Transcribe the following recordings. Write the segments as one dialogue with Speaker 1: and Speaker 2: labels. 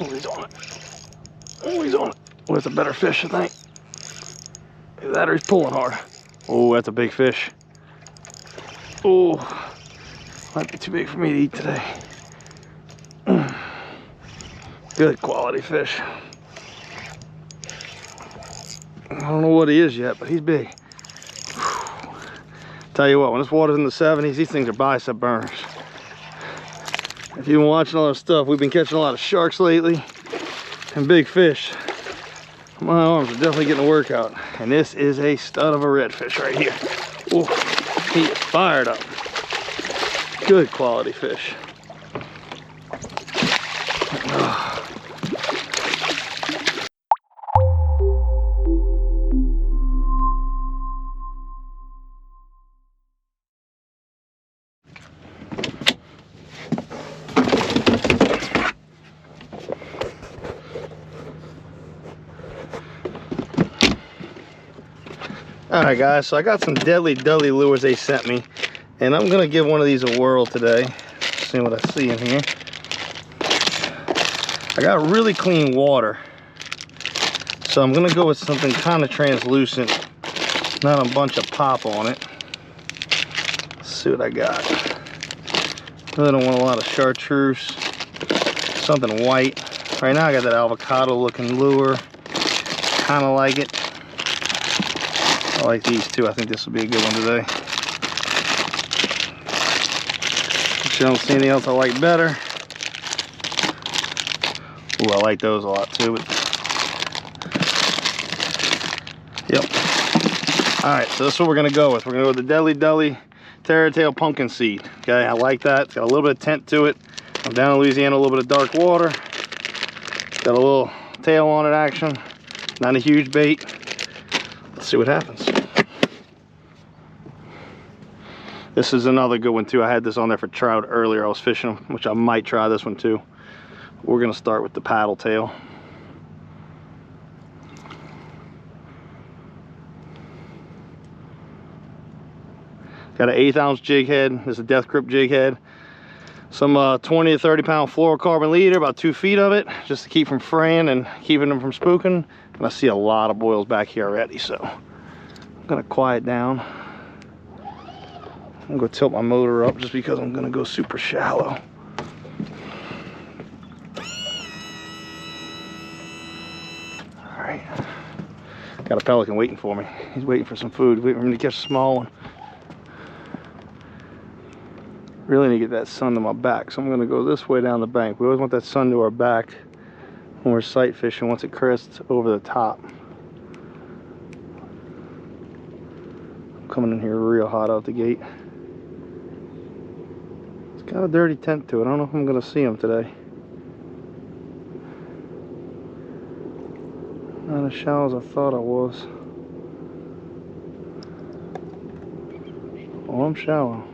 Speaker 1: Oh, he's on it. Oh, he's on it. Oh, that's a better fish, I think. Either that or he's pulling hard. Oh, that's a big fish. Oh, might be too big for me to eat today. Good quality fish. I don't know what he is yet, but he's big. Whew. Tell you what, when this water's in the 70s, these things are bicep burners. If you've been watching all our stuff, we've been catching a lot of sharks lately and big fish. My arms are definitely getting a workout. And this is a stud of a redfish right here. Ooh, he is fired up. Good quality fish. Alright guys, so I got some deadly dully lures they sent me, and I'm gonna give one of these a whirl today. See what I see in here. I got really clean water, so I'm gonna go with something kind of translucent, not a bunch of pop on it. Let's see what I got. Really don't want a lot of chartreuse. Something white. Right now I got that avocado looking lure. Kind of like it. I like these too. I think this will be a good one today. Actually, I don't see anything else I like better. Ooh, I like those a lot too. But... Yep. Alright, so this is what we're going to go with. We're going to go with the Deadly Dully Terratail Pumpkin Seed. Okay, I like that. It's got a little bit of tint to it. I'm down in Louisiana, a little bit of dark water. Got a little tail on it action. Not a huge bait. Let's see what happens. This is another good one too. I had this on there for trout earlier. I was fishing them, which I might try this one too. We're going to start with the paddle tail. Got an 1/8 ounce jig head. This is a Death Grip jig head. Some 20 to 30 pound fluorocarbon leader, about 2 feet of it, just to keep from fraying and keeping them from spooking. And I see a lot of boils back here already, so I'm gonna quiet down. I'm gonna tilt my motor up just because I'm gonna go super shallow. All right, got a pelican waiting for me. He's waiting for some food, waiting for me to catch a small one. Really need to get that sun to my back, so I'm going to go this way down the bank. We always want that sun to our back when we're sight fishing once it crests over the top. I'm coming in here real hot out the gate. It's got a dirty tint to it. I don't know if I'm going to see him today. Not as shallow as I thought I was. Oh, I'm shallow.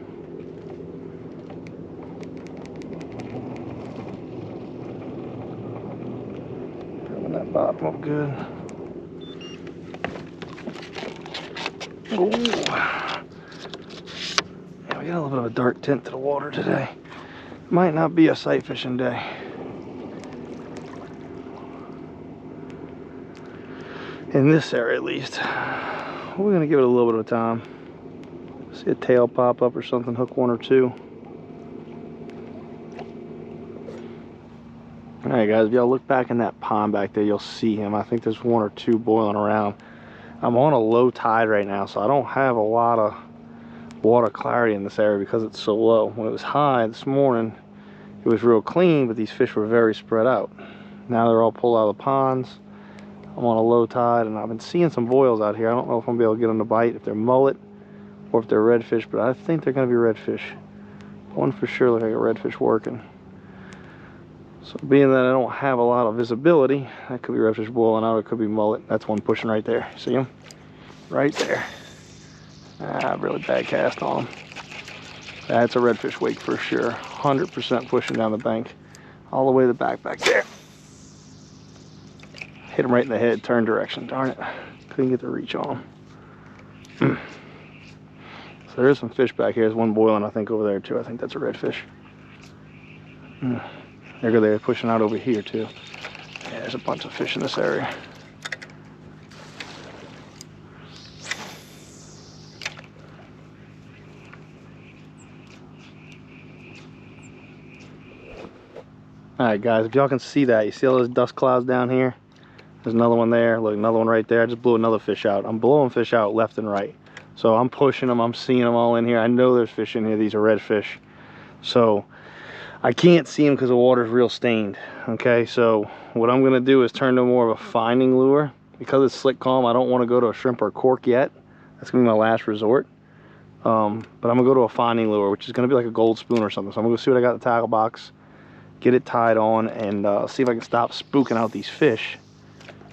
Speaker 1: Bottom up good. Ooh. Yeah, we got a little bit of a dark tint to the water today. Might not be a sight fishing day. In this area at least. We're gonna give it a little bit of time. See a tail pop up or something, hook 1 or 2. Alright guys, if y'all look back in that pond back there, you'll see him. I think there's 1 or 2 boiling around. I'm on a low tide right now, so I don't have a lot of water clarity in this area because it's so low. When it was high this morning, it was real clean, but these fish were very spread out. Now they're all pulled out of the ponds. I'm on a low tide, and I've been seeing some boils out here. I don't know if I'm going to be able to get them to bite, if they're mullet or if they're redfish, but I think they're going to be redfish. One for sure looks like a redfish working. So being that I don't have a lot of visibility, that could be redfish boiling out, or it could be mullet. That's one pushing right there. See him? Right there. Ah, really bad cast on him. That's a redfish wake for sure. 100% pushing down the bank. All the way to the back there. Hit him right in the head, turn direction. Darn it. Couldn't get the reach on him. So there's some fish back here. There's one boiling, I think, over there too. I think that's a redfish. They're pushing out over here too. Yeah, there's a bunch of fish in this area. Alright guys, if y'all can see that, you see all those dust clouds down here? There's another one there, look, another one right there. I just blew another fish out. I'm blowing fish out left and right. So I'm pushing them, I'm seeing them all in here. I know there's fish in here, these are redfish. So I can't see them because the water's real stained. Okay, so what I'm gonna do is turn to more of a finding lure. Because it's slick calm, I don't want to go to a shrimp or a cork yet. That's gonna be my last resort. But I'm gonna go to a finding lure, which is gonna be like a gold spoon or something. So I'm gonna go see what I got in the tackle box, get it tied on, and see if I can stop spooking out these fish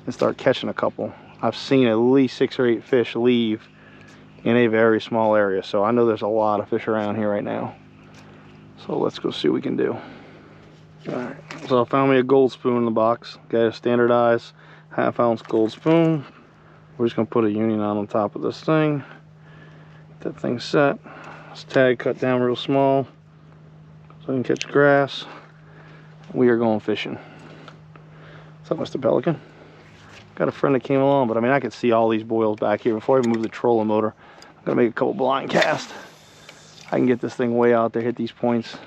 Speaker 1: and start catching a couple. I've seen at least 6 or 8 fish leave in a very small area, so I know there's a lot of fish around here right now. So let's go see what we can do. Alright, so I found me a gold spoon in the box. Okay, a standardized 1/2 ounce gold spoon. We're just gonna put a union on top of this thing. Get that thing set. This tag cut down real small so I can catch grass. We are going fishing. What's up, Mr. Pelican? Got a friend that came along, but I mean, I could see all these boils back here. Before I even move the trolling motor, I'm gonna make a couple blind casts. I can get this thing way out there, hit these points.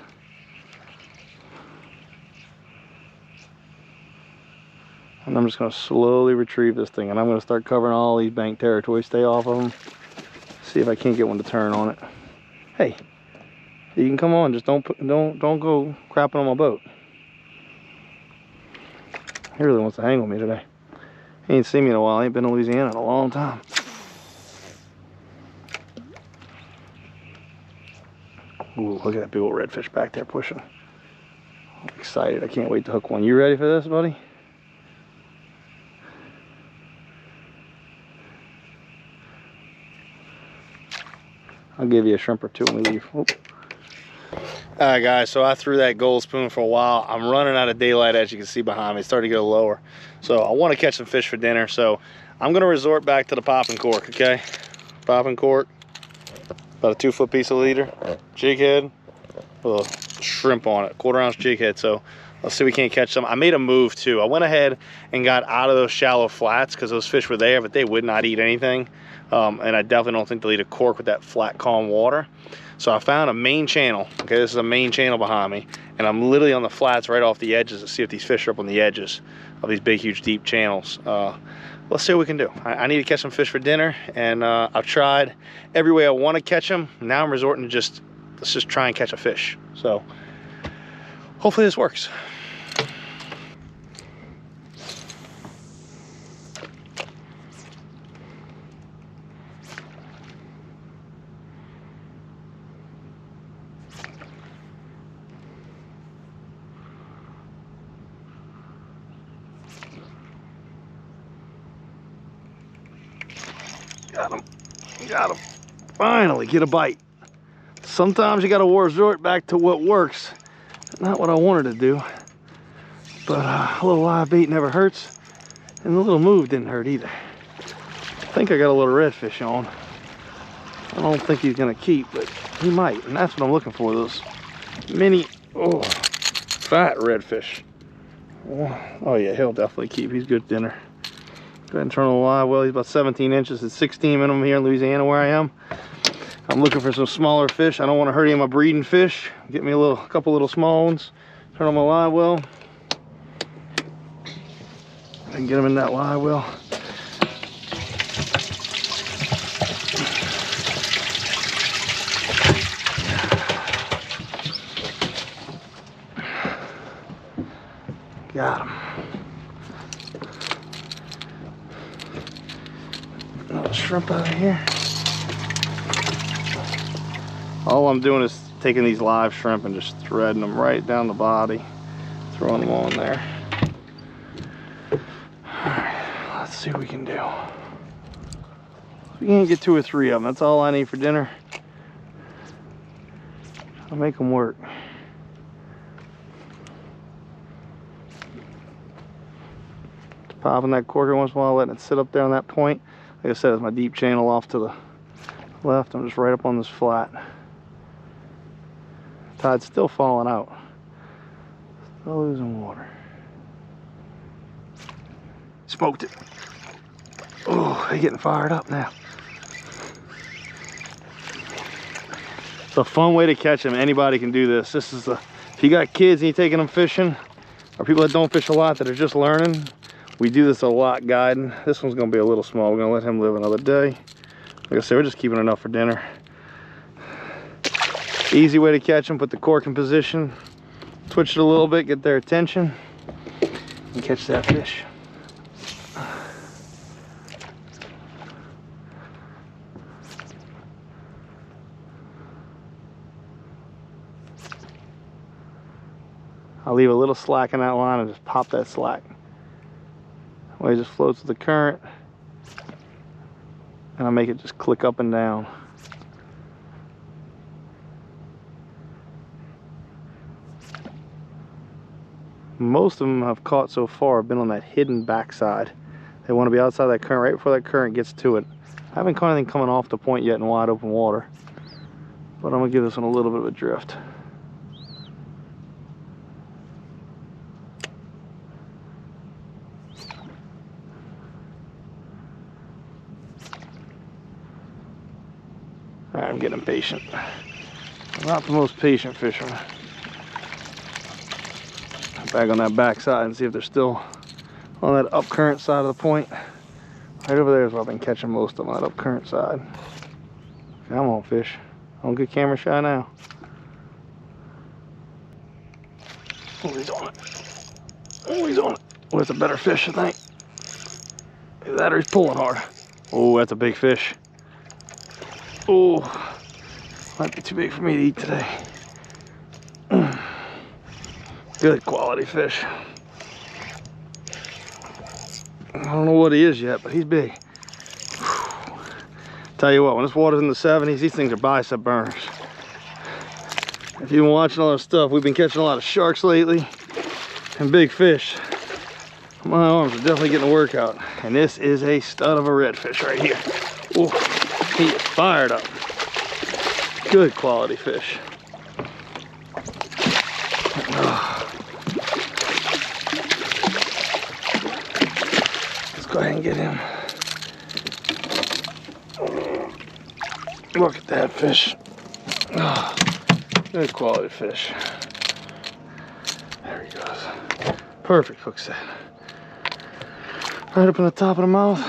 Speaker 1: And I'm just gonna slowly retrieve this thing, and I'm gonna start covering all these bank territories, stay off of them. See if I can't get one to turn on it. Hey, you can come on, just don't go crapping on my boat. He really wants to hang with me today. He ain't seen me in a while. I ain't been to Louisiana in a long time. Ooh, look at that big old redfish back there pushing. I'm excited. I can't wait to hook one. You ready for this, buddy? I'll give you a shrimp or two when we leave. All right, guys, so I threw that gold spoon for a while. I'm running out of daylight, as you can see behind me. It's starting to get lower. So I want to catch some fish for dinner. So I'm going to resort back to the popping cork, okay? Popping cork, about a 2-foot piece of leader, jig head, with a shrimp on it, 1/4 ounce jig head. So let's see if we can't catch some. I made a move too. I went ahead and got out of those shallow flats because those fish were there, but they would not eat anything. And I definitely don't think they'll eat a cork with that flat, calm water. So I found a main channel. Okay, this is a main channel behind me, and I'm literally on the flats right off the edges to see if these fish are up on the edges of these big, huge, deep channels. Let's see what we can do. I need to catch some fish for dinner, and I've tried every way I want to catch them. Now I'm resorting to let's just try and catch a fish. So hopefully this works. Got him. Got him. Finally, get a bite. Sometimes you got to resort back to what works. Not what I wanted to do. But a little live bait never hurts. And the little move didn't hurt either. I think I got a little redfish on. I don't think he's going to keep, but he might. And that's what I'm looking for. Those mini, fat redfish. Oh yeah, he'll definitely keep. He's good dinner. Go ahead and turn on the live well. He's about 17 inches. It's 16 minimum here in Louisiana where I am. I'm looking for some smaller fish. I don't want to hurt any of my breeding fish. Get me a couple little small ones. Turn on my live well. And get them in that live well. Got him. Another shrimp out of here. All I'm doing is taking these live shrimp and just threading them right down the body, throwing them on there. Alright, let's see what we can do. We can't get 2 or 3 of them. That's all I need for dinner. I'll make them work. Popping that corker once in a while, letting it sit up there on that point. Like I said, it's my deep channel off to the left. I'm just right up on this flat. Tide's still falling out. losing water. Smoked it. Oh, they're getting fired up now. It's a fun way to catch them. Anybody can do this. This is if you got kids and you're taking them fishing, or people that don't fish a lot that are just learning, we do this a lot guiding. This one's gonna be a little small. We're gonna let him live another day. Like I said, we're just keeping enough for dinner. Easy way to catch them, put the cork in position, twitch it a little bit, get their attention, and catch that fish. I'll leave a little slack in that line and just pop that slack. That way it just floats with the current. And I'll make it just click up and down. Most of them I've caught so far have been on that hidden backside. They want to be outside that current, right before that current gets to it. I haven't caught anything coming off the point yet in wide open water. But I'm going to give this one a little bit of a drift. Alright, I'm getting impatient. I'm not the most patient fisherman. Back on that back side and see if they're still on that up current side of the point. Right over there is where I've been catching most of them, on that up current side. Come on, fish. Don't get camera shy now. Oh, he's on it. Oh, he's on it. Oh, that's a better fish, I think. Either that or he's pulling hard. Oh, that's a big fish. Oh, might be too big for me to eat today. Good quality fish. I don't know what he is yet, but he's big. Whew. Tell you what, when this water's in the 70s, these things are bicep burners. If you've been watching all our stuff, we've been catching a lot of sharks lately and big fish. My arms are definitely getting a workout. And this is a stud of a redfish right here. Ooh, he is fired up. Good quality fish. Go ahead and get him. Look at that fish. Oh, good quality fish. There he goes. Perfect hook set. Right up in the top of the mouth.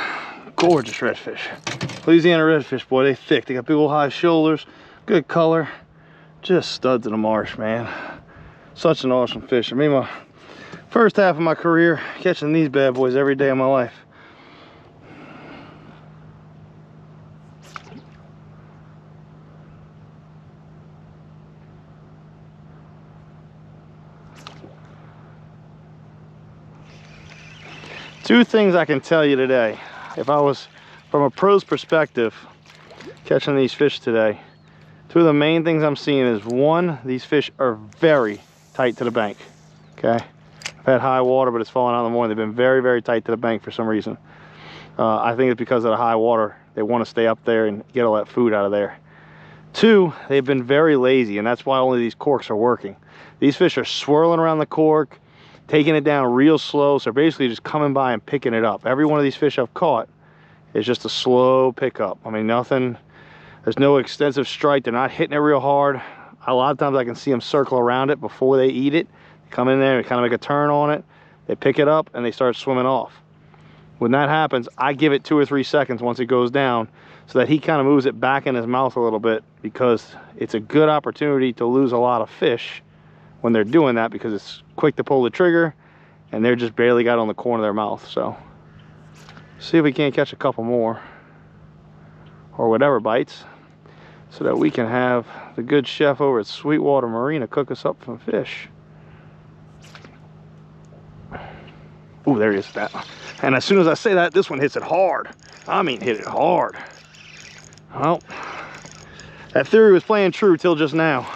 Speaker 1: Gorgeous redfish. Louisiana redfish, boy, they thick. They got big old high shoulders, good color. Just studs in the marsh, man. Such an awesome fish. I mean, my first half of my career catching these bad boys every day of my life. Two things I can tell you today. If I was from a pro's perspective catching these fish today, two of the main things I'm seeing is, one, these fish are very tight to the bank. Okay, I've had high water, but it's falling out in the morning. They've been very, very tight to the bank for some reason. I think it's because of the high water. They want to stay up there and get all that food out of there. Two, they've been very lazy, and that's why only these corks are working. These fish are swirling around the cork, taking it down real slow, so basically just coming by and picking it up. Every one of these fish I've caught is just a slow pickup. I mean, nothing, there's no extensive strike. They're not hitting it real hard. A lot of times I can see them circle around it before they eat it. They come in there and kind of make a turn on it. They pick it up and they start swimming off. When that happens, I give it 2 or 3 seconds once it goes down so that he kind of moves it back in his mouth a little bit, because it's a good opportunity to lose a lot of fish when they're doing that, because it's quick to pull the trigger and they're just barely got on the corner of their mouth. So see if we can't catch a couple more or whatever bites, so that we can have the good chef over at Sweetwater Marina cook us up some fish. Oh, there he is. That, and as soon as I say that, this one hits it hard. I mean, hit it hard. Well, that theory was playing true till just now.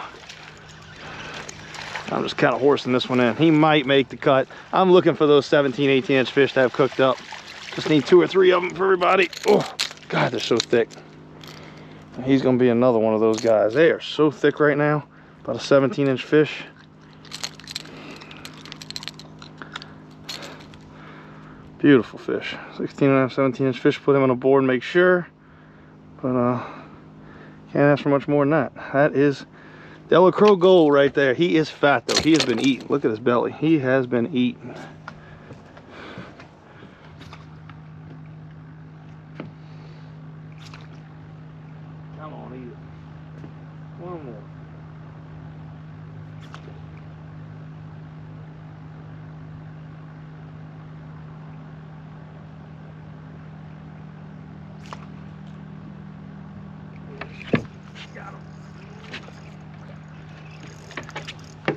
Speaker 1: I'm just kind of horsing this one in. He might make the cut. I'm looking for those 17, 18-inch fish to have cooked up. Just need 2 or 3 of them for everybody. Oh, God, they're so thick. He's going to be another one of those guys. They are so thick right now. About a 17-inch fish. Beautiful fish. 16.5, 17-inch fish. Put him on a board, make sure. But can't ask for much more than that. That is Delacroix gold right there. He is fat though. He has been eaten. Look at his belly. He has been eaten. Come on, eat it. One more.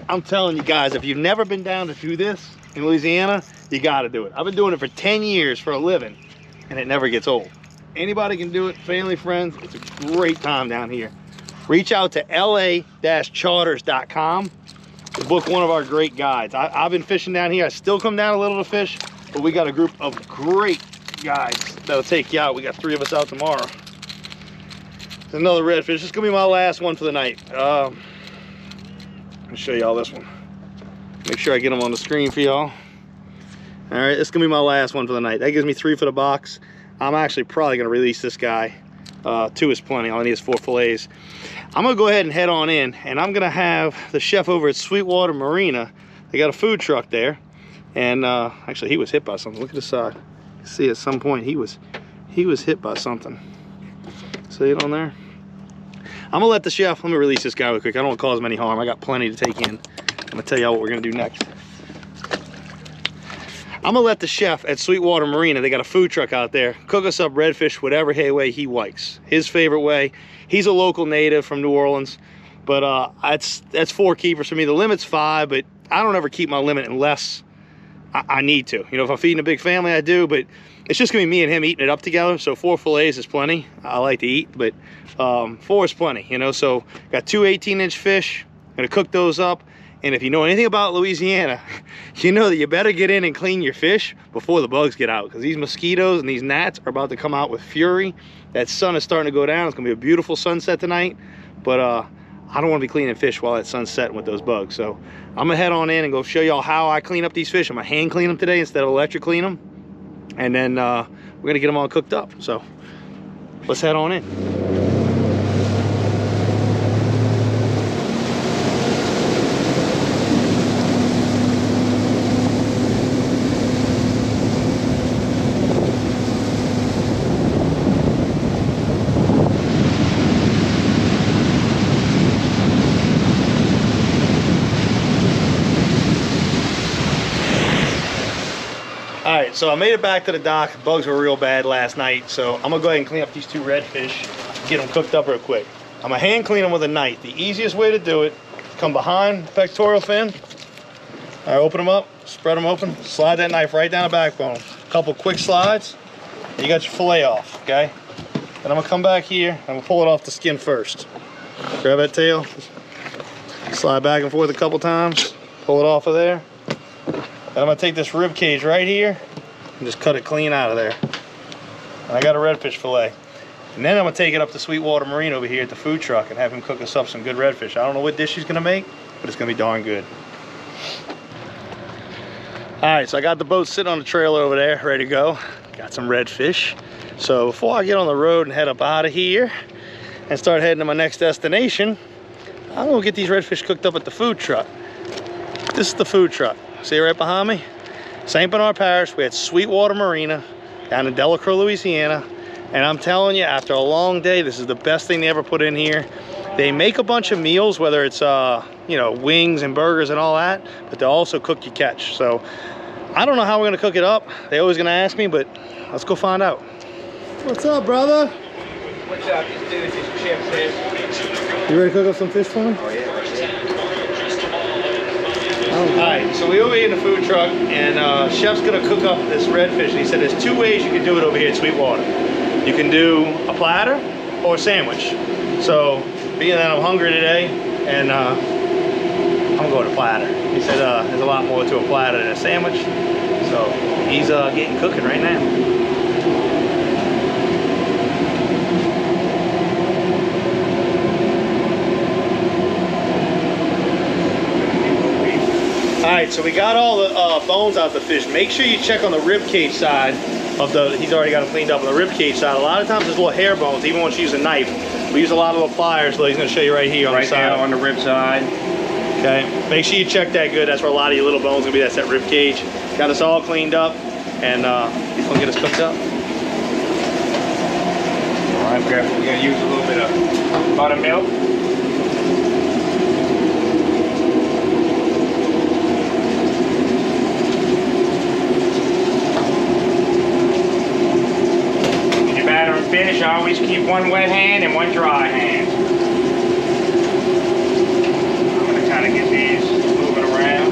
Speaker 1: I'm telling you guys, if you've never been down to do this in Louisiana, you got to do it. I've been doing it for 10 years for a living, and it never gets old. Anybody can do it, family, friends. It's a great time down here. Reach out to la-charters.com to book one of our great guides. I've been fishing down here. I still come down a little to fish, but we got a group of great guides that'll take you out. We got 3 of us out tomorrow. There's another redfish. This is going to be my last one for the night. I'll show y'all this one. Make sure I get them on the screen for y'all. All right, this is gonna be my last one for the night. That gives me 3 for the box. I'm actually probably gonna release this guy. 2 is plenty. All I need is 4 fillets. I'm gonna go ahead and head on in, and I'm gonna have the chef over at Sweetwater Marina. They got a food truck there, and actually he was hit by something. Look at the side. You see, at some point he was hit by something. See it on there? I'm gonna let the chef, let me release this guy real quick. I don't want to cause him any harm. I got plenty to take in. I'm gonna tell y'all what we're gonna do next. I'm gonna let the chef at Sweetwater Marina, they got a food truck out there, cook us up redfish whatever way he likes. His favorite way. He's a local native from New Orleans, but that's 4 keepers for me. The limit's 5, but I don't ever keep my limit unless I need to. You know, if I'm feeding a big family, I do, but it's just gonna be me and him eating it up together. So 4 fillets is plenty. I like to eat, but 4 is plenty, you know. So got 2 18-inch fish, gonna cook those up. And if you know anything about Louisiana, you know that you better get in and clean your fish before the bugs get out, because these mosquitoes and these gnats are about to come out with fury. That sun is starting to go down. It's gonna be a beautiful sunset tonight, but I don't want to be cleaning fish while that sun's setting with those bugs. So I'm gonna head on in and go show y'all how I clean up these fish. I'm gonna hand clean them today instead of electric clean them, and then we're gonna get them all cooked up. So let's head on in. All right, so I made it back to the dock. Bugs were real bad last night, so I'm gonna go ahead and clean up these 2 redfish, get them cooked up real quick. I'm gonna hand clean them with a knife. The easiest way to do it, come behind the pectoral fin. All right, open them up, spread them open, slide that knife right down the backbone. A couple quick slides, and you got your fillet off, okay? Then I'm gonna come back here, and I'm gonna pull it off the skin first. Grab that tail, slide back and forth a couple times, pull it off of there. Then I'm gonna take this rib cage right here and just cut it clean out of there. And I got a redfish fillet. And then I'm gonna take it up to Sweetwater Marina over here at the food truck and have him cook us up some good redfish. I don't know what dish he's gonna make, but it's gonna be darn good. All right, so I got the boat sitting on the trailer over there, ready to go. Got some redfish. So before I get on the road and head up out of here and start heading to my next destination, I'm gonna get these redfish cooked up at the food truck. This is the food truck. See it right behind me? St. Bernard Parish. We had Sweetwater Marina down in Delacroix, Louisiana. And I'm telling you, after a long day, this is the best thing they ever put in here. They make a bunch of meals, whether it's you know, wings and burgers and all that, but they'll also cook your catch. So I don't know how we're gonna cook it up. They always gonna ask me, but let's go find out. What's up, brother?
Speaker 2: What's up? This dude is Chef Chris.
Speaker 1: You ready to cook up some fish for me?
Speaker 2: Oh, yeah.
Speaker 1: Alright, so we over here in the food truck, and Chef's gonna cook up this redfish. And he said there's 2 ways you can do it over here at Sweetwater. You can do a platter or a sandwich. So, being that I'm hungry today, and I'm gonna go to platter. He said there's a lot more to a platter than a sandwich. So, he's getting cooking right now. All right, so we got all the bones out the fish. Make sure you check on the rib cage side of the, he's already got them cleaned up on the rib cage side. A lot of times there's little hair bones, even once you use a knife. We use a lot of little pliers, so he's gonna show you right here on the side.
Speaker 2: Right there on the rib side.
Speaker 1: Okay, make sure you check that good. That's where a lot of your little bones gonna be. That's that rib cage. Got us all cleaned up, and he's gonna get us cooked up.
Speaker 2: All right, we're gonna use a little bit of buttermilk. Finish, always keep one wet hand and one dry hand. I'm going to kind of get these moving around.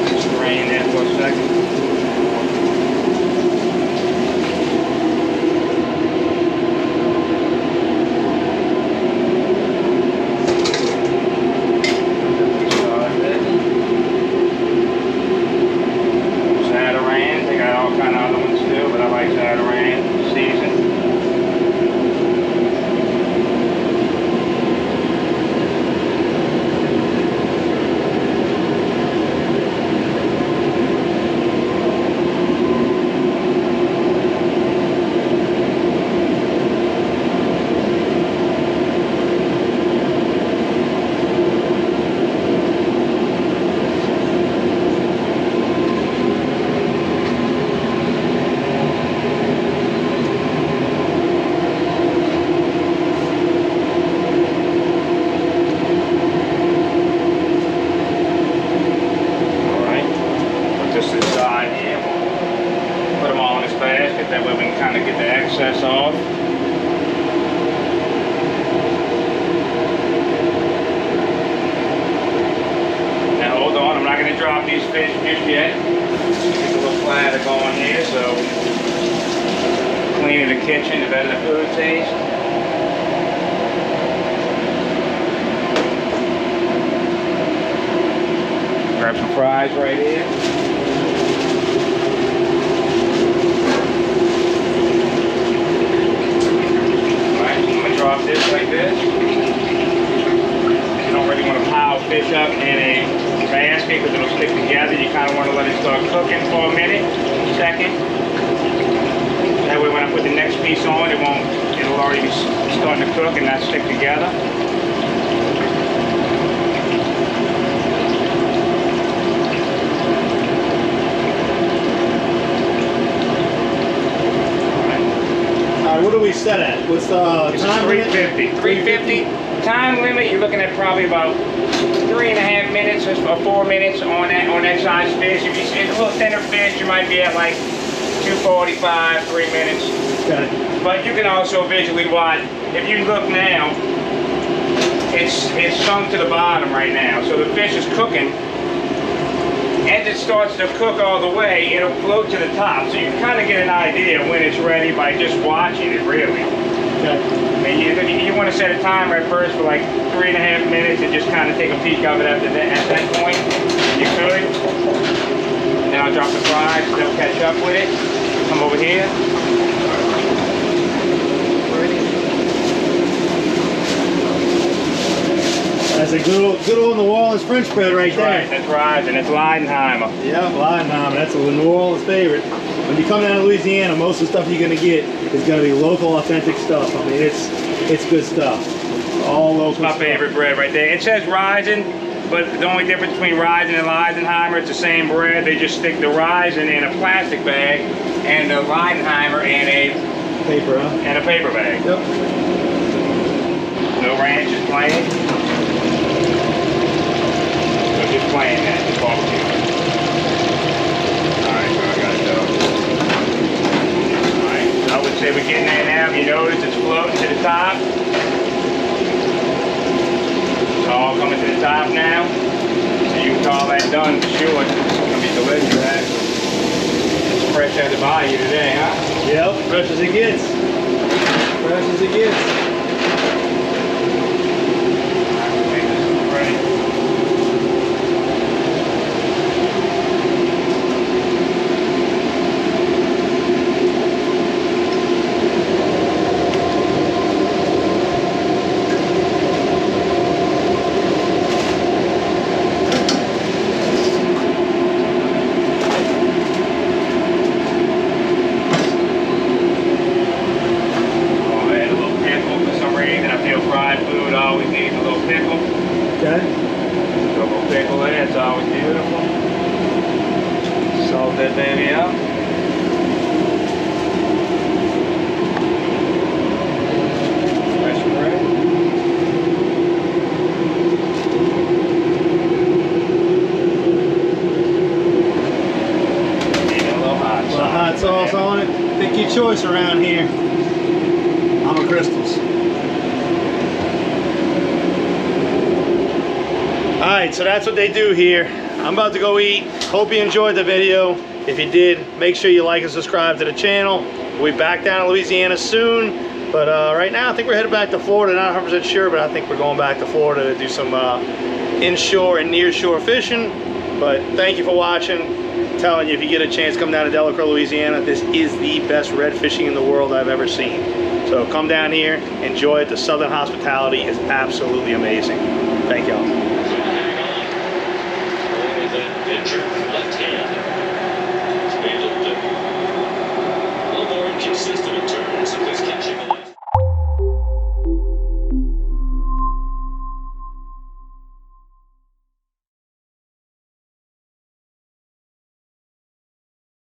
Speaker 2: Just drain that for a second. That way we can kind of get the excess off. Now hold on, I'm not going to drop these fish just yet. Get a little platter going here, so cleaning the kitchen, the better the food tastes. Grab some fries right here. Drop this like this. You don't really want to pile fish up in a basket because it'll stick together. You kind of want to let it start cooking for a minute, second. That way when I put the next piece on, it'll already be starting to cook and not stick together.
Speaker 1: What do we set at? What's the time limit?
Speaker 2: 350. 350. Time limit, you're looking at probably about 3.5 minutes or 4 minutes on that size fish. If it's a little thinner fish, you might be at like 2:45, 3 minutes.
Speaker 1: Okay.
Speaker 2: But you can also visually watch. If you look now, it's sunk to the bottom right now. So the fish is cooking. As it starts to cook all the way, it'll float to the top. So you can kind of get an idea when it's ready by just watching it, really.
Speaker 1: Okay.
Speaker 2: And you want to set a timer at first for like 3.5 minutes and just kind of take a peek of it at that point. You could. Now drop the fries, they'll catch up with it. Come over here.
Speaker 1: That's a good old New Orleans French bread right there.
Speaker 2: Right, that's right, and it's Leidenheimer.
Speaker 1: Yeah, Leidenheimer. That's a New Orleans favorite. When you come down to Louisiana, most of the stuff you're gonna get is gonna be local, authentic stuff. I mean, it's good stuff. All local.
Speaker 2: It's my favorite bread right there. It says Rising, but the only difference between Rising and Leidenheimer, it's the same bread. They just stick the Rising in a plastic bag and the Leidenheimer in a
Speaker 1: paper, huh?
Speaker 2: In a paper bag.
Speaker 1: Yep.
Speaker 2: No ranch is plain. So just plain that, just barbecue. Alright, so I got it done. Alright, I would say we're getting there now. You notice it's floating to the top. It's all coming to the top now. So you can call that done for sure. It's gonna be delicious. It's fresh out of the bayou today, huh?
Speaker 1: Yep, fresh as it gets. Fresh as it gets. here. I'm a Crystals. Alright, so that's what they do here. I'm about to go eat. Hope you enjoyed the video. If you did, make sure you like and subscribe to the channel. We'll be back down in Louisiana soon. But right now, I think we're headed back to Florida. Not 100% sure, but I think we're going back to Florida to do some inshore and nearshore fishing. But thank you for watching. I'm telling you, if you get a chance, come down to Delacroix, Louisiana. This is the best red fishing in the world I've ever seen. So come down here, enjoy it. The Southern hospitality is absolutely amazing. Thank y'all.
Speaker 3: Left hand. It's able to a little more inconsistent in terms of his catching.